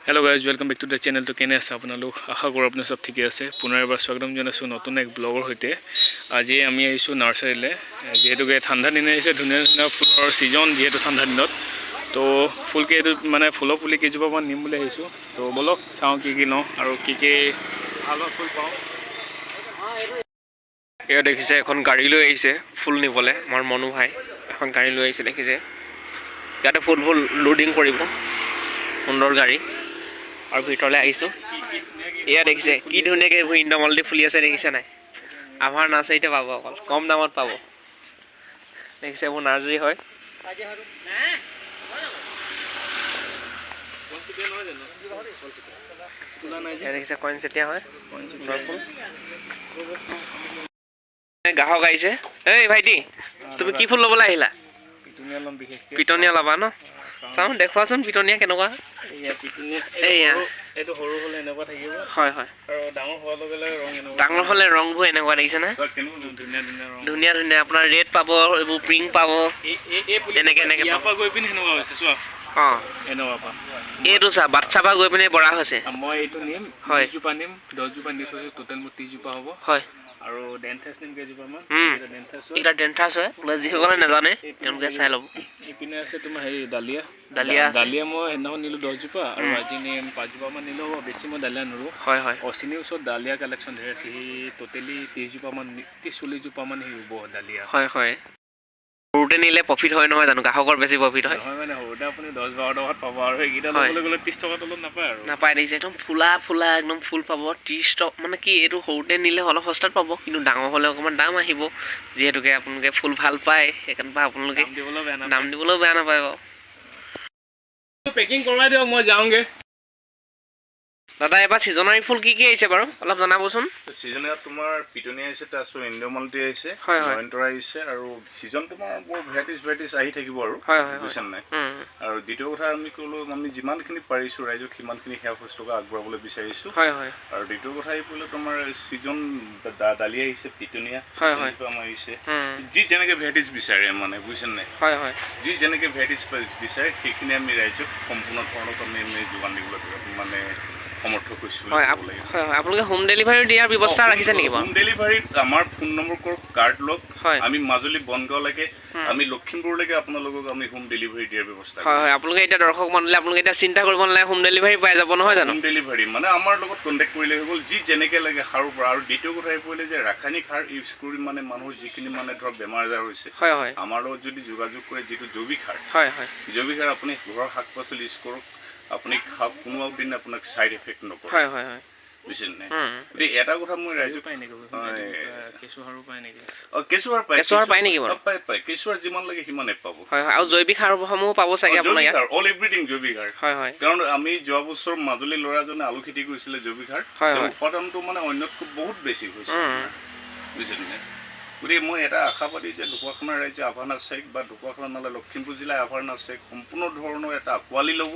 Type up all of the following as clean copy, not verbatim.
Hello guys welcome back to the channel. तो केने আছে আপোনালোক আশা কৰোঁ আপুনি সব ঠিকে আছে। পুনৰ এবাৰ স্বাগতম জনাইছোঁ নতুন এক ব্লগৰ সৈতে। আজি আমি আহিছোঁ নাৰ্চাৰীলৈ, যিহেতুকে ঠাণ্ডা দিন আহিছে, ধুনীয়া ধুনীয়া ফুলৰ ছিজন যিহেতু ঠাণ্ডা দিনত। তো ফুলকেইটো মানে ফুলৰ পুলি কেইজোপামান নিম বুলি আহিছোঁ। তো বলক চাওঁ কি লওঁ আৰু কি ভাল ফুল পাওঁ। এয়া দেখিছে এখন গাড়ী লৈ আহিছে ফুল নিবলৈ। আমাৰ মনু ভাই এখন গাড়ী লৈ আহিছে, দেখিছে ইয়াতে ফুলবোৰ লোডিং কৰিব, সুন্দৰ গাড়ী। আৰু ভিতৰলৈ আহিছোঁ, এয়া দেখিছে কি ধুনীয়াকৈ এইবোৰ ইন্দ্ৰমালতী ফুলি আছে, দেখিছে নাই? আমাৰ নাৰ্চাৰীতে পাব, অকল কম দামত পাব। দেখিছে এইবোৰ নাৰ্চাৰী হয়। দেখিছে কইনচেতিয়া হয়, সুন্দৰ ফুল। গ্ৰাহক আহিছে। এই ভাইটি, তুমি কি ফুল ল'বলৈ আহিলা? পিটনীয়া ল'বা ন? চাওঁ দেখুৱাচোন পিটনীয়া কেনেকুৱা। হয় হয়, ডাঙৰ হ'লে ৰংবোৰ এনেকুৱা, দেখিছেনে? ধুনীয়া ধুনীয়া আপোনাৰ ৰেড পাব, এইবোৰ পিংক পাব, এনেকৈ অঁ এইটো চা বাচ্ছা পৰা গৈ পিনে বৰা হৈছে। মই এইটো নিম, 10জোপা নিম, 10জোপা নি থৈছোঁ, টোটেল মোৰ 30জোপা হ'ব। হয়, আৰু ডেন্থাছ নিম কেইজোপামান। এইকেইটা ডেন্থাছ হয়, যিসকলে নাজানে তেওঁলোকে চাই ল'ব। ইপিনে আছে তোমাৰ হেৰি ডালিয়া ডালিয়া মই সেইদিনাখন নিলোঁ 10জোপা, আৰু আজি নিম 5জোপামান নিলোঁ। বেছি মই ডালিয়া নোৰোঁ। হয় হয়, অচিনিৰ ওচৰত ডালিয়া কালেকশ্যন ধেৰ আছে। সি টোটেলি 30জোপামান 30-40জোপামান সি ৰুব ডালিয়া। হয় হয়, সৰুতে নিলে প্ৰফিট হয় নহয় জানো? গ্ৰাহকৰ বেছি প্ৰফিট হয় নহয় মানে সৰুতে আপুনি 10-12 টকাত পাব, আৰু সেইকেইটা ল'বলৈ গ'লে 30 টকাৰ তলত নাপায় আৰু নাপায়। দেখিছে একদম ফুলা একদম ফুল পাব 30 টকা। মানে কি এইটো সৰুতে নিলে অলপ সস্তাত পাব, কিন্তু ডাঙৰ হ'লে অকণমান দাম আহিব। যিহেতুকে আপোনালোকে ফুল ভাল পায়, সেইকাৰণে আপোনালোকে দাম দিবলৈও বেয়া নাপায় বাৰু। পেকিং কৰাই দিয়ক, মই যাওঁগৈ। দাদা এবাৰ ছিজনাৰী ফুল কি আহিছে বাৰু অলপ জনাবচোন। ছিজনত তোমাৰ পিটনীয়া আহিছে, তাৰপিছত ইন্দ্ৰমালতী আহিছে, নয়নতৰা আহিছে, আৰু ছিজন তোমাৰ বৰ ভেৰাইটিজ আহি থাকিব আৰু বুজিছে নাই। আৰু দ্বিতীয় কথা আমি ক'লো, আমি যিমানখিনি পাৰিছোঁ ৰাইজক সিমানখিনি সেৱা শুশ্ৰূষা আগবঢ়াবলৈ বিচাৰিছোঁ। আৰু দ্বিতীয় কথা আহি পৰিলে তোমাৰ ছিজন ডালিয়া আহিছে, পিটনীয়া আহিছে, যি যেনেকৈ ভেৰাইটিজ বিচাৰে মানে, বুজিছে নাই। যি যেনেকৈ ভেৰাইটিজ বিচাৰে সেইখিনি আমি ৰাইজক সম্পূৰ্ণ ধৰণত আমি যোগান দিবলৈ মানে সমৰ্থ কৰিছোঁ। আপোনালোকে হোম ডেলিভাৰী দিয়াৰ ব্যৱস্থা ৰাখিছে নেকি? হোম ডেলিভাৰীত আমাৰ ফোন নম্বৰ কৰক, কাৰ্ড লওক। আমি মাজুলী বনগাঁৱলৈকে, আমি লখিমপুৰলৈকে আপোনালোকক আমি হোম ডেলিভাৰী দিয়াৰ ব্যৱস্থা কৰিছোঁ। হয়, আপোনালোকে এতিয়া দৰ্শক মণ্ডলী আপোনালোকে এতিয়া চিন্তা কৰিব নালাগে, হোম ডেলিভাৰী পাই যাব নহয় জানো? হোম ডেলিভাৰী মানে আমাৰ লগত কণ্টেক্ট কৰিলে হৈ গ'ল, যি যেনেকৈ লাগে সাৰৰ পৰা। আৰু দ্বিতীয় কথা আহি পৰিলে যে ৰাসায়নিক সাৰ ইউজ কৰি মানে মানুহৰ যিখিনি মানে ধৰক বেমাৰ আজাৰ হৈছে, আমাৰ লগত যদি যোগাযোগ কৰে, যিটো জৈৱিক সাৰ, জৈৱিক সাৰ আপুনি ঘৰৰ শাক পাচলি ইউজ কৰক, আপুনি খাওক, কোনো দিন আপোনাক ছাইড এফেক্ট নকৰে। বুজিছে নাই? গতিকে এটা কথা মই ৰাইজক পায় নেকি? কেঁচুসাৰো পায় নেকি? কেঁচুসাৰ পায় নেকি? পায়। কেঁচুসাৰ যিমান লাগে সিমানে পাব। আৰু জৈৱিক সাৰসমূহ পাব চাগে আপোনালোকে? অল এভৰিথিং জৈৱিক সাৰ। কাৰণ আমি যোৱা বছৰ মাজুলী ল'ৰাজনে আলু খেতি কৰিছিলে জৈৱিক সাৰ, উৎপাদনটো মানে অন্যতকৈ বহুত বেছি হৈছে, বুজিছে নাই। গতিকে মই এটা আশাবাদী যে ঢকুৱাখানা ৰাইজে আভা নাৰ্চাৰীক বা ঢকুৱাখানা নহ'লে লখিমপুৰ জিলাৰ আভা নাৰ্চাৰীক সম্পূৰ্ণ ধৰণৰ এটা আঁকোৱালি ল'ব।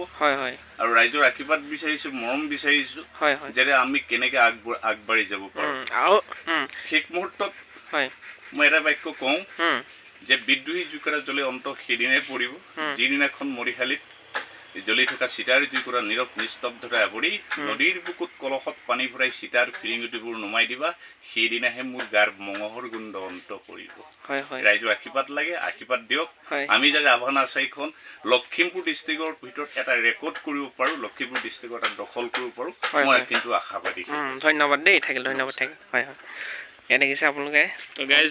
আৰু ৰাইজৰ আশীৰ্বাদ বিচাৰিছোঁ, মৰম বিচাৰিছোঁ, যাতে আমি কেনেকৈ আগবাঢ়ি যাব পাৰোঁ। শেষ মুহূৰ্তত মই এটা বাক্য কওঁ যে বিদ্ৰোহী জুইকুৰা জ্বলি অন্ত সেইদিনাই পৰিব, যিদিনাখন মৰিশালীত জ্বলি থকা চিতাৰ জুইকুৰা নীৰৱ নিস্তব্ধতা আৱৰি নদীৰ বুকুত কলহত পানী ভৰাই চিতাৰ ফিৰিঙুটিবোৰ নমাই দিবা, সেইদিনাহে মোৰ গাৰ মঙহৰ গোন্ধ অন্ত পৰিব। ৰাইজৰ আশীৰ্বাদ লাগে, আশীৰ্বাদ দিয়ক। আমি যাতে আভা নাৰ্চাৰীখন লখিমপুৰ ডিষ্ট্ৰিক্টৰ ভিতৰত এটা ৰেকৰ্ড কৰিব পাৰোঁ, লখিমপুৰ ডিষ্ট্ৰিক্টৰ এটা দখল কৰিব পাৰোঁ, মই কিন্তু আশাবাদী। ধন্যবাদ দেই, ধন্যবাদ থাকিল। ইয়াত দেখিছে আপোনালোকে। তো গাইজ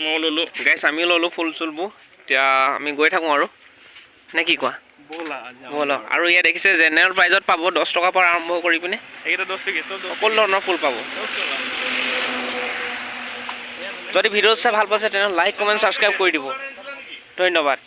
মই ল'লোঁ, আমিও ল'লোঁ ফুল চুলবোৰ। এতিয়া আমি গৈ থাকোঁ আৰু নে কি কোৱা? ব'লক। আৰু ইয়াত দেখিছে জেনেৰেল প্ৰাইজত পাব 10 টকাৰ পৰা আৰম্ভ কৰি পিনে সকলো ধৰণৰ ফুল পাব। যদি ভিডিঅ' চাই ভাল পাইছে তেনেহ'লে লাইক কমেণ্ট ছাবস্ক্ৰাইব কৰি দিব। ধন্যবাদ।